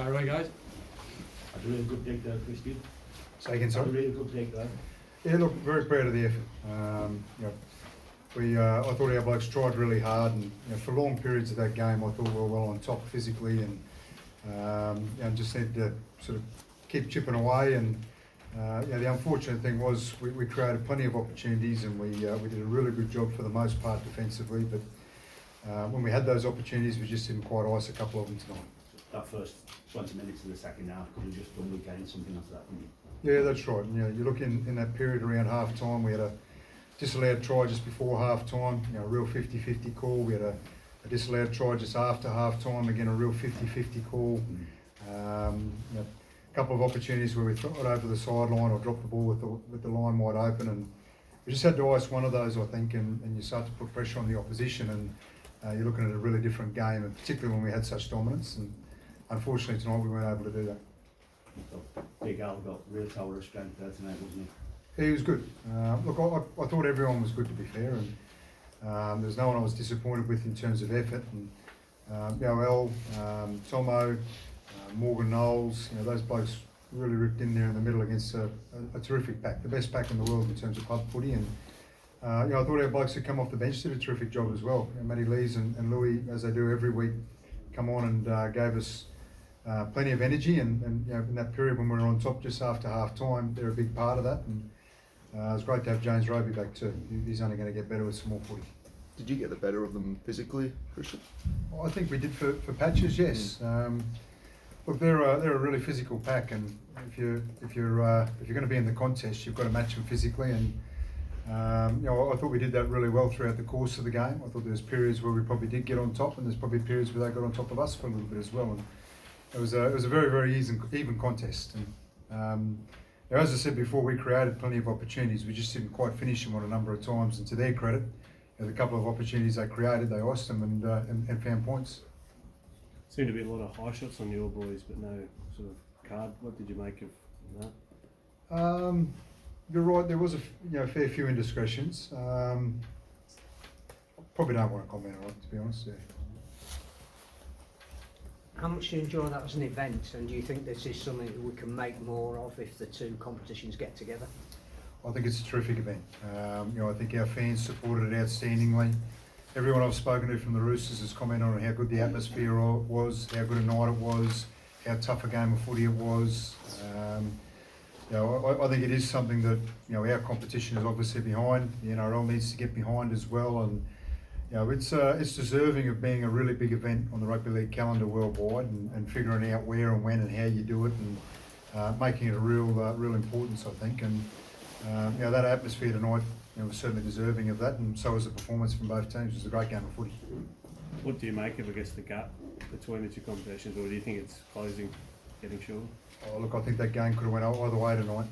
Fire away, guys. Had a really good dig there, Kristian. Say again, Had a sorry? really good dig there. Yeah, look, very proud of the effort. I thought our blokes tried really hard, and for long periods of that game, I thought we were well on top physically, and just had to sort of keep chipping away. And the unfortunate thing was we created plenty of opportunities, and we did a really good job for the most part defensively. But when we had those opportunities, we just didn't quite ice a couple of them tonight. That first 20 minutes of the second half could have just done with getting something after that, couldn't you? Yeah, that's right. You look in that period around half time, we had a disallowed try just before half time, a real 50-50 call. We had a disallowed try just after half time, again a real 50-50 call. A couple of opportunities where we threw it over the sideline or dropped the ball with the line wide open, and we just had to ice one of those, I think, and you start to put pressure on the opposition, and you're looking at a really different game, and particularly when we had such dominance. And unfortunately tonight we weren't able to do that. So, Big Al got real tower of strength there tonight, wasn't he? He was good. Look, I thought everyone was good, to be fair, and there's no one I was disappointed with in terms of effort. And El, Tomo, Morgan Knowles, those blokes really ripped in there in the middle against a terrific pack, the best pack in the world in terms of club footy. And I thought our blokes who come off the bench did a terrific job as well. Matty Lees and Louis, as they do every week, come on and gave us plenty of energy. And in that period when we were on top just after half time, they're a big part of that. And it was great to have James Roby back too. He's only going to get better with some more footy. Did you get the better of them physically, Kristian? I think we did for patches, yes. Look, they're a really physical pack, and if you're going to be in the contest, you've got to match them physically. And I thought we did that really well throughout the course of the game. I thought there was periods where we probably did get on top, and there's probably periods where they got on top of us for a little bit as well. And it was a very, very even contest. And as I said before, we created plenty of opportunities. We just didn't quite finish them on a number of times. And to their credit, the couple of opportunities they created, they iced them and found points. Seemed to be a lot of high shots on your boys, but no sort of card. What did you make of that? You're right. There was a fair few indiscretions. Probably don't want to comment on it, to be honest. Yeah. How much do you enjoy that as an event, and do you think this is something that we can make more of if the two competitions get together? I think it's a terrific event. I think our fans supported it outstandingly. Everyone I've spoken to from the Roosters has commented on how good the atmosphere was, how good a night it was, how tough a game of footy it was. I think it is something that our competition is obviously behind. The NRL needs to get behind as well, and it's deserving of being a really big event on the rugby league calendar worldwide, and figuring out where and when and how you do it, and making it a real importance, I think. And that atmosphere tonight was certainly deserving of that, and so was the performance from both teams. It was a great game of footy. What do you make of, I guess, the gap between the two competitions, or do you think it's closing, getting shorter? Oh, look, I think that game could have went either way tonight.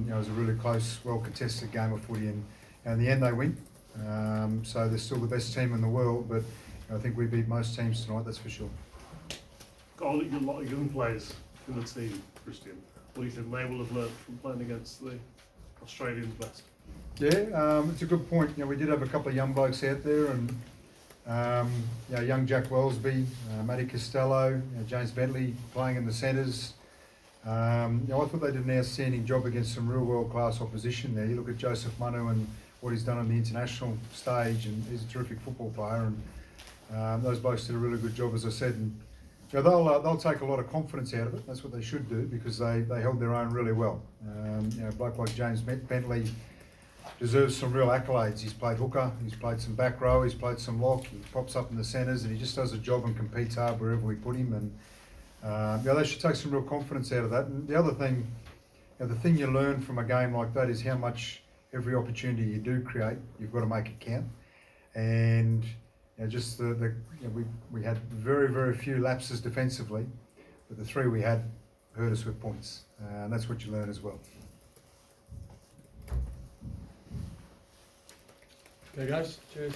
It was a really close, well-contested game of footy, and in the end they win. So they're still the best team in the world, but I think we beat most teams tonight, that's for sure. Got a lot of young players in the team, Kristian. What do you think they will have learnt from playing against the Australians best? Yeah, it's a good point. We did have a couple of young blokes out there, and young Jack Wellsby, Matty Costello, James Bentley playing in the centres. I thought they did an outstanding job against some real world-class opposition there. You look at Joseph Manu and what he's done on the international stage, and he's a terrific football player. And those blokes did a really good job, as I said. And they'll take a lot of confidence out of it. That's what they should do, because they held their own really well. A bloke like James Bentley deserves some real accolades. He's played hooker, he's played some back row, he's played some lock, he pops up in the centres, and he just does a job and competes hard wherever we put him. And they should take some real confidence out of that. And the other thing, the thing you learn from a game like that is how much every opportunity you do create, you've got to make it count. And we had very, very few lapses defensively, but the three we had hurt us with points. And that's what you learn as well. Okay, guys. Cheers.